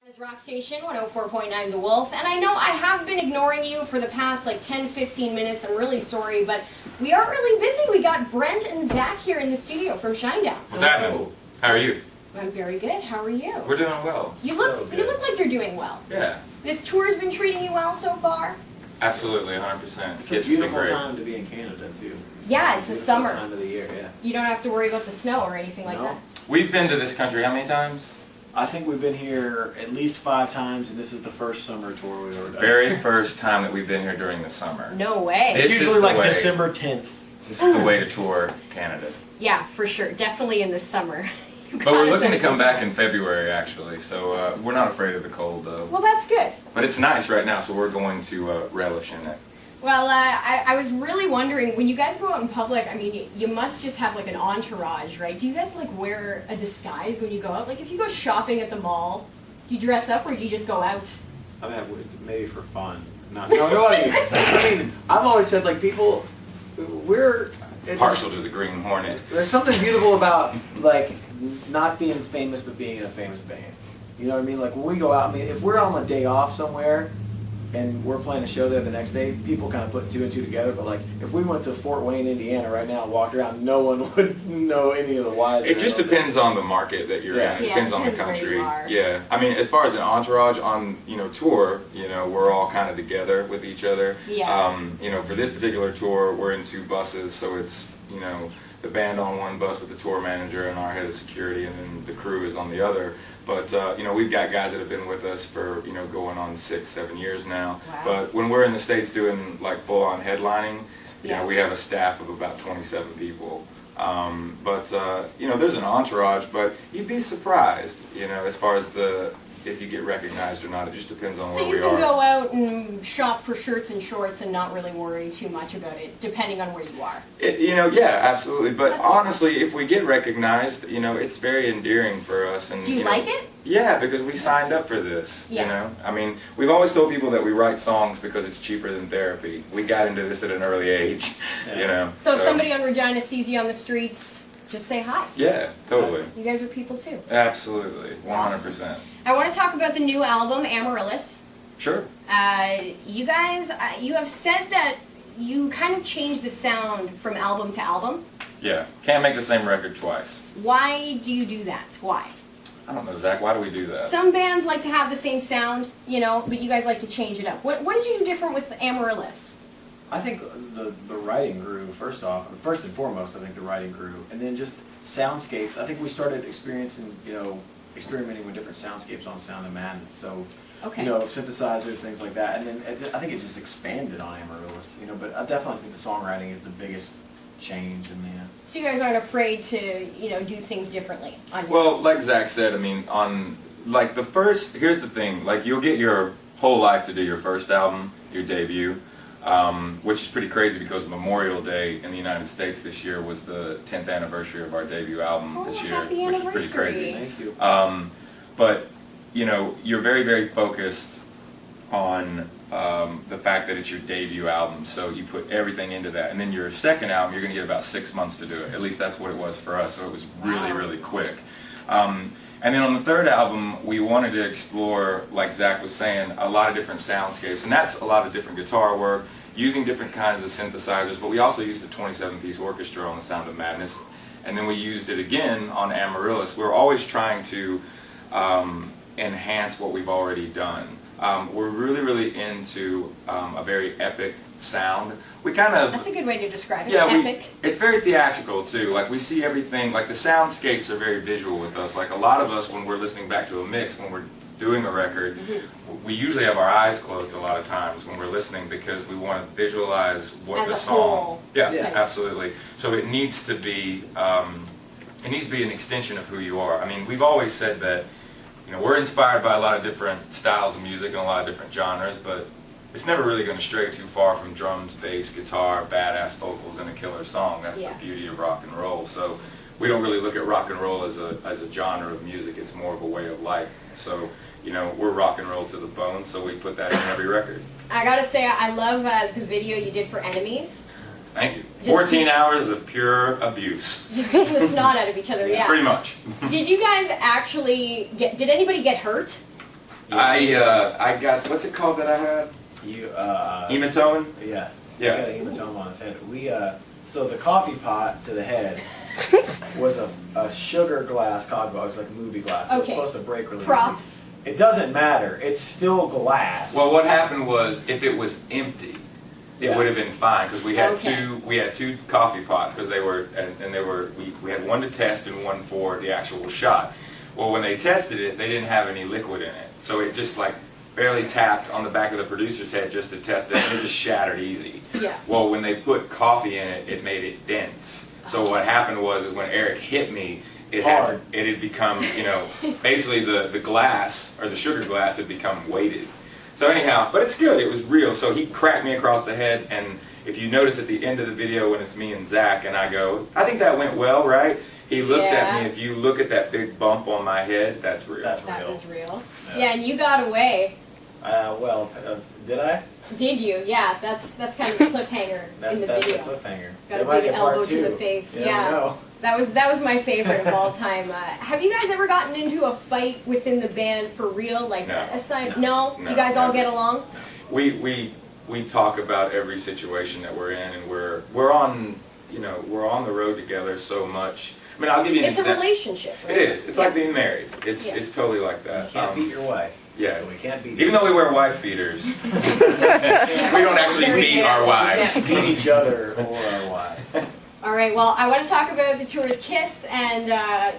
This rock station 104.9 The Wolf, and I know I have been ignoring you for the past like 10-15 minutes. I'm really sorry, but we are really busy. We got Brent and Zach here in the studio from Shinedown. What's happening? How are you? I'm very good. How are you? We're doing well. You look like you're doing well. Yeah. This tour has been treating you well so far? Absolutely, 100%. It's a beautiful time to be in Canada too. Yeah, it's the summer. Time of the year, yeah. You don't have to worry about the snow or anything like that. We've been to this country how many times? I think we've been here at least 5 times, and this is the first summer tour we've ever done. Very first time that we've been here during the summer. No way. It's This is usually the like way. December 10th. This is the way to tour Canada. Yeah, for sure. Definitely in the summer. But we're looking to come back in February, actually, so we're not afraid of the cold, though. Well, that's good. But it's nice right now, so we're going to relish in it. Well, I was really wondering, when you guys go out in public, I mean, you must just have like an entourage, right? Do you guys like wear a disguise when you go out? Like if you go shopping at the mall, do you dress up or do you just go out? I mean, maybe for fun. No, I mean, I've always said like people, we're Partial to the Green Hornet. There's something beautiful about like not being famous but being in a famous band. You know what I mean? Like when we go out, I mean, if we're on a day off somewhere and we're playing a show there the next day, people kind of put 2 and 2 together. But like if we went to Fort Wayne, Indiana right now and walked around, no one would know any of the whys. It just depends on the market that you're in. It depends on the country. Yeah. I mean, as far as an entourage on, tour, we're all kind of together with each other. Yeah. For this particular tour, we're in 2 buses, so it's, the band on one bus with the tour manager and our head of security, and then the crew is on the other. But, we've got guys that have been with us for, going on 6-7 years now. Wow. But when we're in the States doing, like, full-on headlining, we have a staff of about 27 people. There's an entourage, but you'd be surprised, as far as if you get recognized or not. It just depends on where we are. So you can go out and shop for shirts and shorts and not really worry too much about it, depending on where you are. Yeah, absolutely. But That's honestly, if we get recognized, it's very endearing for us. And Do you like it? Yeah, because we signed up for this. Yeah. I mean, we've always told people that we write songs because it's cheaper than therapy. We got into this at an early age. So if somebody on Regina sees you on the streets, just say hi. Yeah, totally. You guys are people too. Absolutely, 100%. I want to talk about the new album, Amaryllis. Sure. You guys, you have said that you kind of changed the sound from album to album. Yeah, can't make the same record twice. Why do you do that? Why? I don't know, Zach, why do we do that? Some bands like to have the same sound, but you guys like to change it up. What did you do different with Amaryllis? I think the writing grew, first and foremost, I think the writing grew. And then just soundscapes. I think we started experimenting with different soundscapes on Sound of Madness. So, synthesizers, things like that. And then I think it just expanded on Amaryllis, but I definitely think the songwriting is the biggest change in the end. So you guys aren't afraid to, do things differently? Well, like Zach said, I mean, here's the thing, like you'll get your whole life to do your first album, your debut, which is pretty crazy because Memorial Day in the United States this year was the 10th anniversary of our debut album this year, happy which anniversary. is pretty crazy. Thank you. But, you're very, very focused on the fact that it's your debut album, so you put everything into that. And then your second album, you're going to get about 6 months to do it. At least that's what it was for us, so it was really, really quick. And then on the third album, we wanted to explore, like Zach was saying, a lot of different soundscapes. And that's a lot of different guitar work, using different kinds of synthesizers, but we also used a 27-piece orchestra on the Sound of Madness. And then we used it again on Amaryllis. We're always trying to enhance what we've already done. We're really, really into a very epic sound. That's a good way to describe it. Yeah, epic. It's very theatrical too. Like we see everything. Like the soundscapes are very visual with us. Like a lot of us, when we're listening back to a mix, when we're doing a record, we usually have our eyes closed a lot of times when we're listening because we want to visualize what As the a song. whole. Yeah, absolutely. So it needs to be. It needs to be an extension of who you are. I mean, we've always said that. We're inspired by a lot of different styles of music and a lot of different genres, but it's never really going to stray too far from drums, bass, guitar, badass vocals, and a killer song. That's the beauty of rock and roll. So we don't really look at rock and roll as a genre of music. It's more of a way of life. So, we're rock and roll to the bone, so we put that in every record. I gotta say, I love the video you did for Enemies. Thank you. 14 hours of pure abuse. Just beating the snot out of each other, yeah. Pretty much. Did you guys actually did anybody get hurt? I got, what's it called that I had? Hematoma? Yeah. Yeah. He got a hematoma on his head. So the coffee pot to the head was a sugar glass coffee pot. It was like a movie glass. So It was supposed to break really Props. easy. It doesn't matter. It's still glass. Well, what happened was, if it was empty, it would have been fine, because we had two coffee pots, because we had one to test and one for the actual shot. Well, when they tested it, they didn't have any liquid in it, so it just like barely tapped on the back of the producer's head just to test it, and it just shattered easy. Yeah. Well, when they put coffee in it, it made it dense. So what happened was, is when Eric hit me, it had become, basically the glass, or the sugar glass, had become weighted. So anyhow, but it's good, it was real. So he cracked me across the head, and if you notice at the end of the video when it's me and Zach, and I go, I think that went well, right? He looks at me, if you look at that big bump on my head, that's real. That was real. Yeah, and you got away. Did I? Did you? Yeah, that's kind of a cliffhanger in the video. That's a cliffhanger. Got a big elbow to the face. Yeah. That was my favorite of all time. Have you guys ever gotten into a fight within the band for real? Like No? You guys all get along? We talk about every situation that we're in, and we're on the road together so much. I mean, I'll give you an example. It's a relationship, right? It is. It's like being married. It's totally like that. You can't beat your wife. Yeah. So we can't beat Even though we wear wife beaters, we don't actually beat our wives. We can't beat each other or our wives. All right, well, I want to talk about the tour with Kiss, and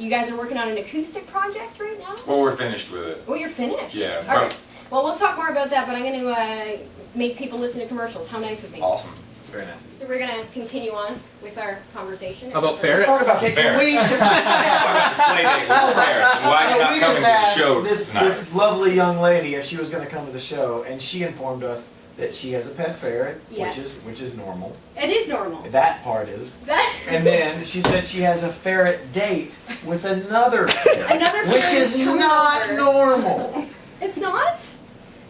you guys are working on an acoustic project right now? Well, we're finished with it. Oh, you're finished? Yeah. All right. Well, we'll talk more about that, but I'm going to make people listen to commercials. How nice of me. Awesome. It's very nice. So we're going to continue on with our conversation. How about ferrets? Can we? Playdate with ferrets. And why are you not we coming just to the asked show this tonight? lovely young lady if she was going to come to the show, and she informed us that she has a pet ferret, Yes. which is normal. It is normal. That part is. That And then she said she has a ferret date with another ferret, Another which ferret is coming not over. normal. It's not?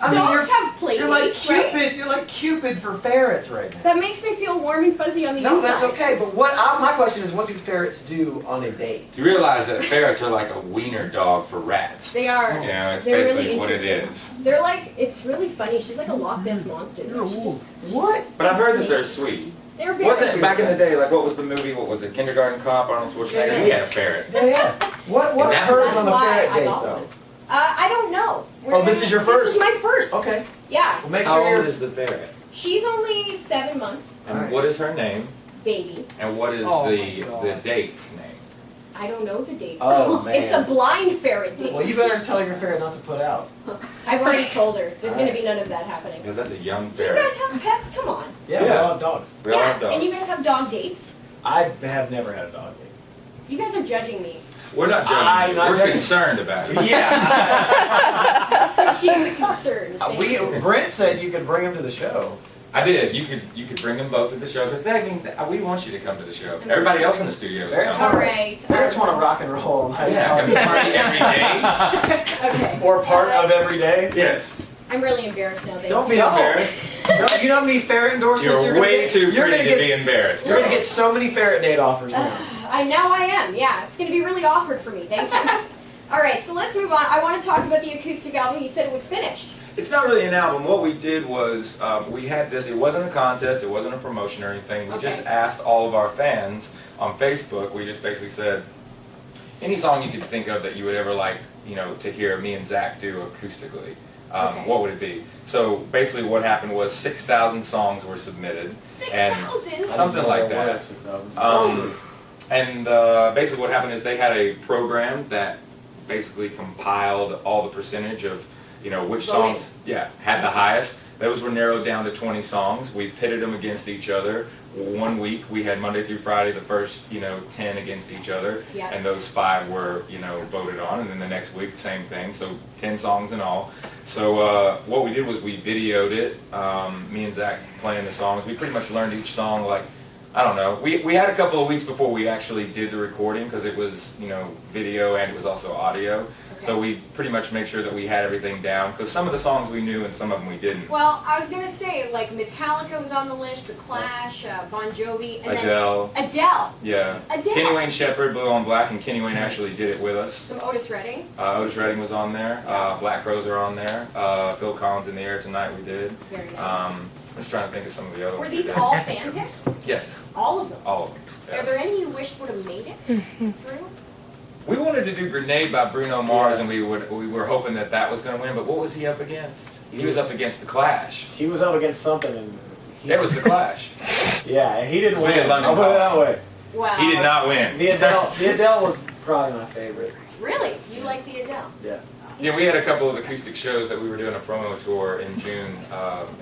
I mean, Dogs have play you're like dates, Cupid. right? You're like Cupid for ferrets right now. That makes me feel warm and fuzzy on the No, inside. that's okay. But my question is, what do ferrets do on a date? You realize that ferrets are like a wiener dog for rats. They are. You know, it's They're basically really what it interesting. is. They're like, it's really funny. She's like a Loch Ness monster. What? But I've heard that they're sweet. They're very Wasn't it sweet. back in the day, like what was the movie, what was it, Kindergarten Cop, Arnold Schwarzenegger? Yeah. He had a ferret. Yeah. What And that- occurs That's on a why ferret I date got though? one. I don't know. This is your first? This is my first. Okay. Yeah. Well, make How sure old you're. is the ferret? She's only 7 months, And Alright. what is her name? baby. And what is Oh the my God. date's name? I don't know the dates. Oh, man. It's a blind ferret date. Well, you better tell your ferret not to put out. I've already told her. There's going to Alright. be none of that happening. Because that's a young Do you ferret. guys have pets? Come on. Yeah, we Yeah. all have dogs. We all yeah, have dogs. and you guys have dog dates. I have never had a dog date. You guys are judging me. We're not judging I'm you. not We're judging. concerned about it. Yeah. Appreciate the concern. Thank you. Brent said you could bring him to the show. I did. You could bring them both to the show because we want you to come to the show. Everybody else in the studio is Ferrets coming. All right. Ferrets want to rock and roll all night. Yeah, can we party every day? Okay. Or part of every day. Yes. I'm really embarrassed now. Thank Don't you. be embarrassed. You know how many ferret endorsements You're gonna way get? too You're pretty gonna to get be s- embarrassed. You're gonna get so many ferret date offers now. Now I am. Yeah, it's going to be really awkward for me. Thank you. All right, so let's move on. I want to talk about the acoustic album. You said it was finished. It's not really an album. What we did was we had this. It wasn't a contest. It wasn't a promotion or anything. We just asked all of our fans on Facebook. We just basically said any song you could think of that you would ever like, to hear me and Zach do acoustically. What would it be? So basically, what happened was 6,000 songs were submitted. 6,000. Something like that. And basically what happened is they had a program that basically compiled all the percentage of, which Voting. songs had the highest. Those were narrowed down to 20 songs. We pitted them against each other. 1 week we had Monday through Friday the first 10 against each other, Yeah. and those 5 were voted on, and then the next week same thing, so 10 songs in all. So what we did was we videoed it, me and Zach playing the songs. We pretty much learned each song like I don't know. We had a couple of weeks before we actually did the recording because it was, you know, video and it was also audio. Okay. So we pretty much made sure that we had everything down because some of the songs we knew and some of them we didn't. Well, I was gonna say, like, Metallica was on the list, The Clash, Bon Jovi, and Adele. then Adele. Yeah. Adele. Kenny Wayne Shepherd, Blue on Black, and Kenny Wayne actually did it with us. Some Otis Redding. Otis Redding was on there. Black Crowes are on there. Phil Collins, In the Air Tonight we did. Very nice. I was trying to think of some of the other Were ones. these all fan picks? Yes. All of them? All of them. Are there any you wished would have made it through? We wanted to do Grenade by Bruno Mars, and we were hoping that that was going to win, but what was he up against? He was up against The Clash. He was up against something, and It was The Clash. yeah, he didn't We win. did London I'll put it that Calling. way. Wow. He did not win. The Adele was probably my favorite. Really? You like the Adele? Yeah. Yeah, we had a couple of acoustic shows that we were doing a promo tour in June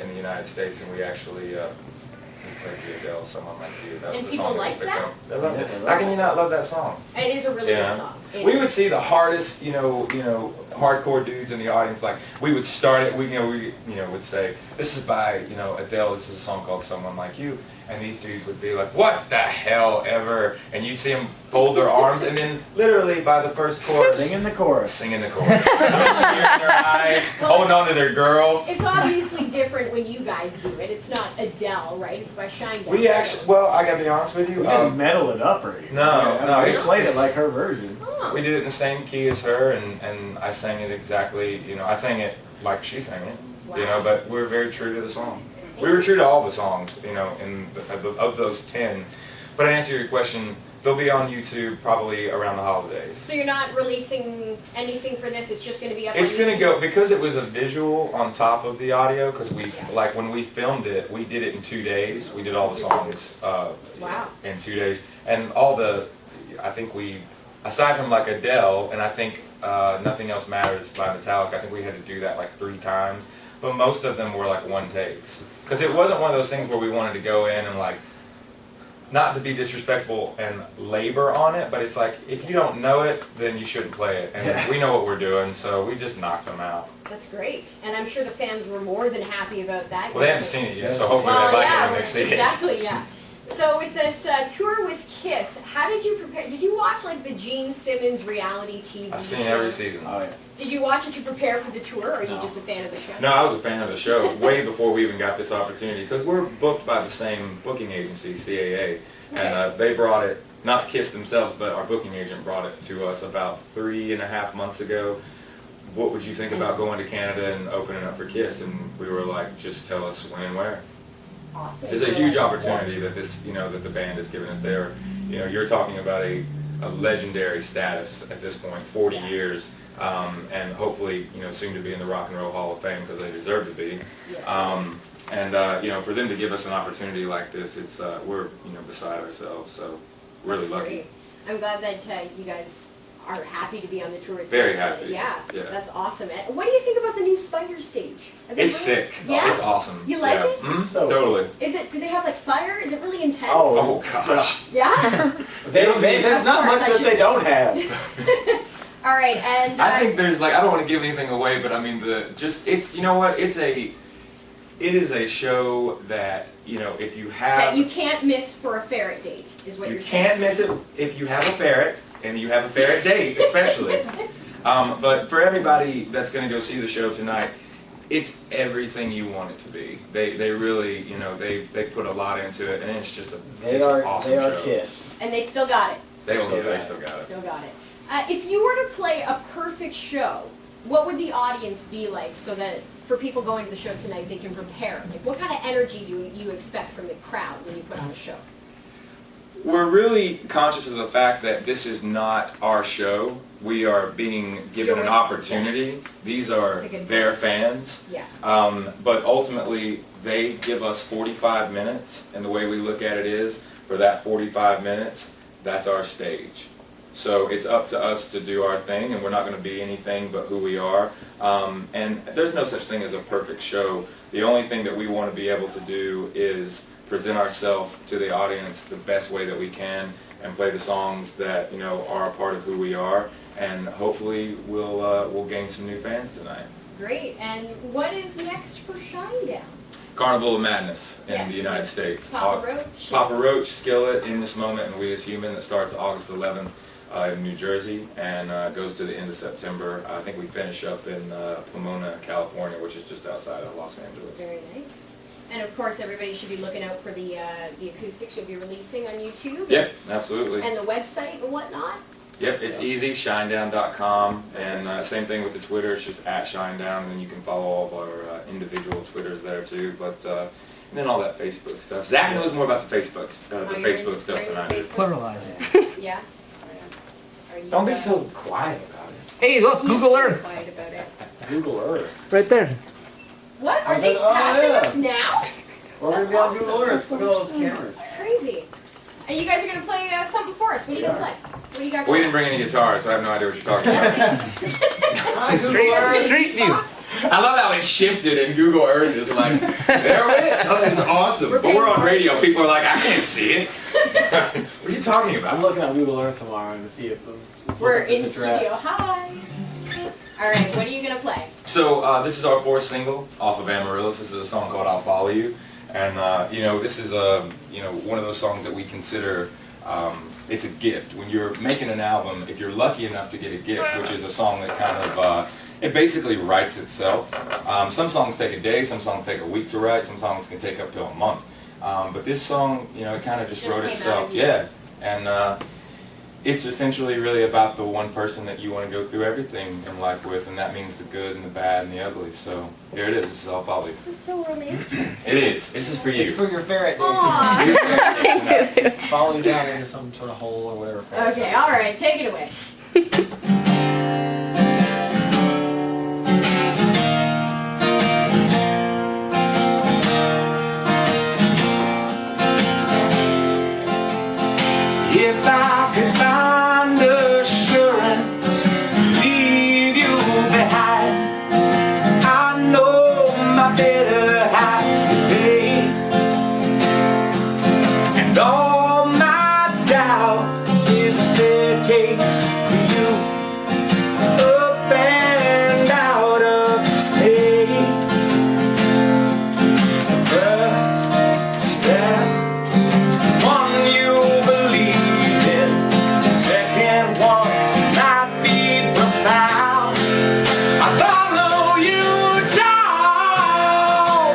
in the United States, and we actually we played the Adele, Someone Like You. That was And the people song like that was picked that? up. I love it. How can you not love that song? It is a really Yeah. good song. It We is. would see the hardest, you know, hardcore dudes in the audience. Like we would start it, we would say, "This is by, you know, Adele. This is a song called Someone Like You," and these dudes would be like, "What the hell ever?" And you'd see them fold their arms, and then literally by the first chorus, Singing the chorus. singing the chorus, tear in their eye, holding on to their girl. It's obviously different when you guys do it. It's not Adele, right? It's by Shinedown. We actually, well, I gotta be honest with you. We didn't metal it up or anything. No, we it's- played it it's- like her version. Oh. We did it in the same key as her, and I sang it exactly, you know, I sang it like she sang it, you know, Wow. but we were very true to the song. We were true to all the songs, you know, of those 10. But to answer your question, they'll be on YouTube probably around the holidays. So you're not releasing anything for this? It's just going to be up It's on going to YouTube? go, because it was a visual on top of the audio, because like when we filmed it, we did it in 2 days. We did all the songs Wow. in 2 days. And I think aside from like Adele, and I think Nothing Else Matters by Metallica, I think we had to do that like 3 times. But most of them were like one takes. Because it wasn't one of those things where we wanted to go in and like, not to be disrespectful and labor on it, but it's like, if you don't know it, then you shouldn't play it. And we know what we're doing, so we just knocked them out. That's great. And I'm sure the fans were more than happy about that. Well, they haven't seen it yet, so Well, hopefully they like it when they see exactly, yeah. So with this tour with Kiss, how did you prepare? Did you watch like the Gene Simmons reality TV it. I've seen show? every season. Oh yeah. Did you watch it to prepare for the tour, or are you No. just a fan of the show? No, I was a fan of the show way before we even got this opportunity, because we're booked by the same booking agency, CAA, and they brought it, not Kiss themselves, but our booking agent brought it to us about 3.5 months ago. What would you think about going to Canada and opening up for Kiss? And we were like, just tell us when and where. Awesome. There's a huge opportunity that this, you know, that the band has given us there. You know, you're talking about a legendary status at this point, 40 years, and hopefully, you know, soon to be in the Rock and Roll Hall of Fame because they deserve to be. Yes. You know, for them to give us an opportunity like this, it's we're, you know, beside ourselves. So really That's lucky. great. I'm glad that you guys are happy to be on the tour with Very Kiss. happy. Yeah, Yeah. that's awesome. And what do you think about the new Spider stage? Are they It's really- sick. Yeah? It's awesome. You like yeah. it? Mhm, So totally. Is it? Do they have like fire? Is it really intense? Oh gosh. Yeah. There's not much that they don't have. All right, and I think there's like, I don't want to give anything away, but I mean it's, you know what, it is a show that, you know, if you have, that you can't miss for a ferret date, is what you you're saying. can't miss it if you have a ferret, and you have a ferret date especially. But for everybody that's going to go see the show tonight, it's everything you want it to be. They really, you know, they put a lot into it, and it's just it's an awesome They are show. Kiss. And they still got it. They Still got it. still got it. Still got it. If you were to play a perfect show, what would the audience be like so that for people going to the show tonight, they can prepare? Like, what kind of energy do you expect from the crowd when you put on a show? We're really conscious of the fact that this is not our show. We are being given You're an with- opportunity. yes. These are That's a good their point. fans. Yeah. But ultimately, they give us 45 minutes, and the way we look at it is, for that 45 minutes, that's our stage. So it's up to us to do our thing, and we're not going to be anything but who we are. And there's no such thing as a perfect show. The only thing that we want to be able to do is present ourselves to the audience the best way that we can, and play the songs that, you know, are a part of who we are. And hopefully we'll gain some new fans tonight. Great. And what is next for Shinedown? Carnival of Madness in Yes, the United with States. Papa Roach. Papa Roach, Skillet, In This Moment, and We As Human, that starts August 11th in New Jersey and goes to the end of September. I think we finish up in Pomona, California, which is just outside of Los Angeles. Very nice. And of course, everybody should be looking out for the acoustics you'll be releasing on YouTube. Yep, absolutely. And the website and whatnot. Yep, it's easy, shinedown.com, and same thing with the Twitter, it's just at Shinedown, and then you can follow all of our individual Twitters there too, but and then all that Facebook stuff. Zach knows more about the Facebook stuff than I do. Pluralize it. Yeah. Are you, Don't be so quiet about it. Hey, look, Google Earth. quiet about it. Google Earth. Right there. What? Are they passing us now? We're That's gonna be on awesome. Google Earth. Look at all those cameras. Crazy. And you guys are going to play something for us. What are you going to play? What do you got We going? didn't bring any guitars, so I have no idea what you're talking about. Hi, Google Earth. Street view. I love how it shifted and Google Earth is like, there it is. Oh, that's awesome. But we're on radio. People are like, I can't see it. What are you talking I'm about? looking on Google Earth tomorrow to see if We're in studio. Hi. All right. What are you going to play? So this is our fourth single off of Amaryllis. This is a song called I'll Follow You. And this is one of those songs that we consider it's a gift. When you're making an album, if you're lucky enough to get a gift, which is a song that kind of it basically writes itself. Some songs take a day, some songs take a week to write, some songs can take up to a month. But this song, it kind of just wrote came itself. out of you. Yeah, and it's essentially really about the one person that you want to go through everything in life with, and that means the good and the bad and the ugly. So here it is. This is I'll Follow You. This is so romantic. It is. This is for you. It's for your ferret Aw. to follow you down into some sort of hole or whatever. Okay. All right. Take it away. If I could find assurance, leave you behind, I know my better half today, and all my doubt is a staircase for you, up and out of the states. First step, one you believe in, the second one might be profound. I follow you down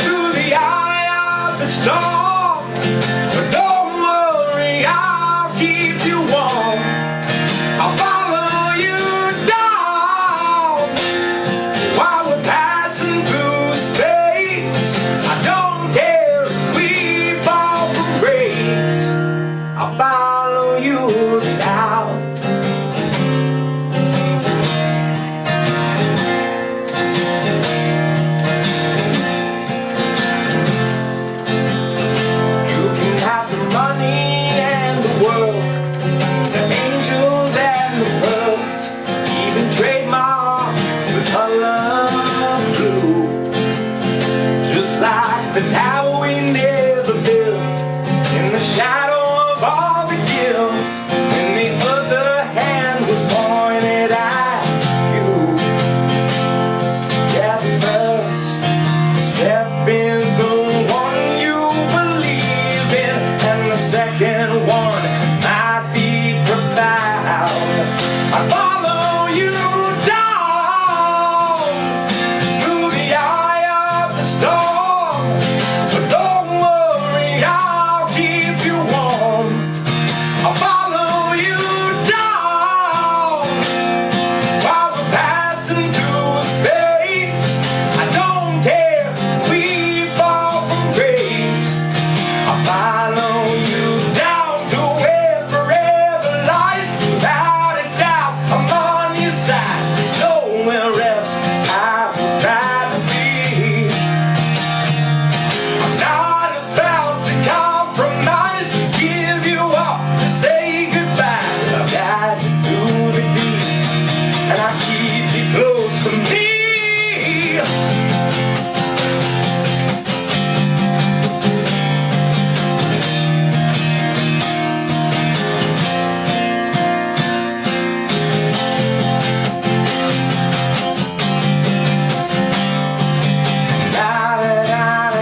to the eye of the storm, but don't worry, I'll keep you warm. I'll follow you down while we're passing through space. I don't care if we fall from grace. I'll follow you down. You can have the money and the world, the angels and the pearls, even trademark the color blue. Just like the tower we never built, in the shadow of all the guilt, when the other hand was pointed at you. Yeah, the first step is the one you believe in, and the second one might be profound. I follow you down through the eye of the storm, but don't worry, I'll keep you warm. I'll follow you down while we're passing through space. I don't care if we fall from grace. I'll follow you down to where forever lies. Without a doubt, I'm on your side. There's nowhere else I would rather be. I'm not about to compromise, give you up, to say goodbye. I've got you through the deep, and I keep you close to me. La da da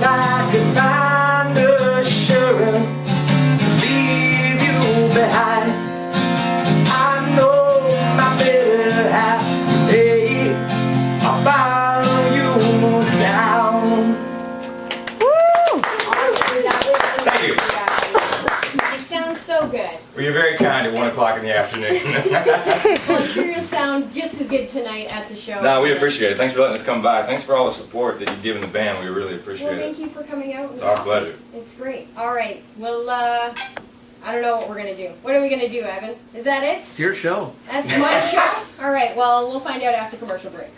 I could find assurance to leave you behind. I know my better half today. I'll bow you down. Awesome. That was Thank you. You sound so good. Well, you're very kind at 1 o'clock in the afternoon. Well, I'm sure you'll sound just as good tonight at the show. No, we appreciate it. Thanks for letting us come by. Thanks for all the support that you've given the band. We really appreciate Well, it. thank you for coming out. It's our pleasure. It's great. All right. Well, I don't know what we're gonna do. What are we gonna do, Evan? Is that it? It's your show. That's my show. All right. Well, we'll find out after commercial break.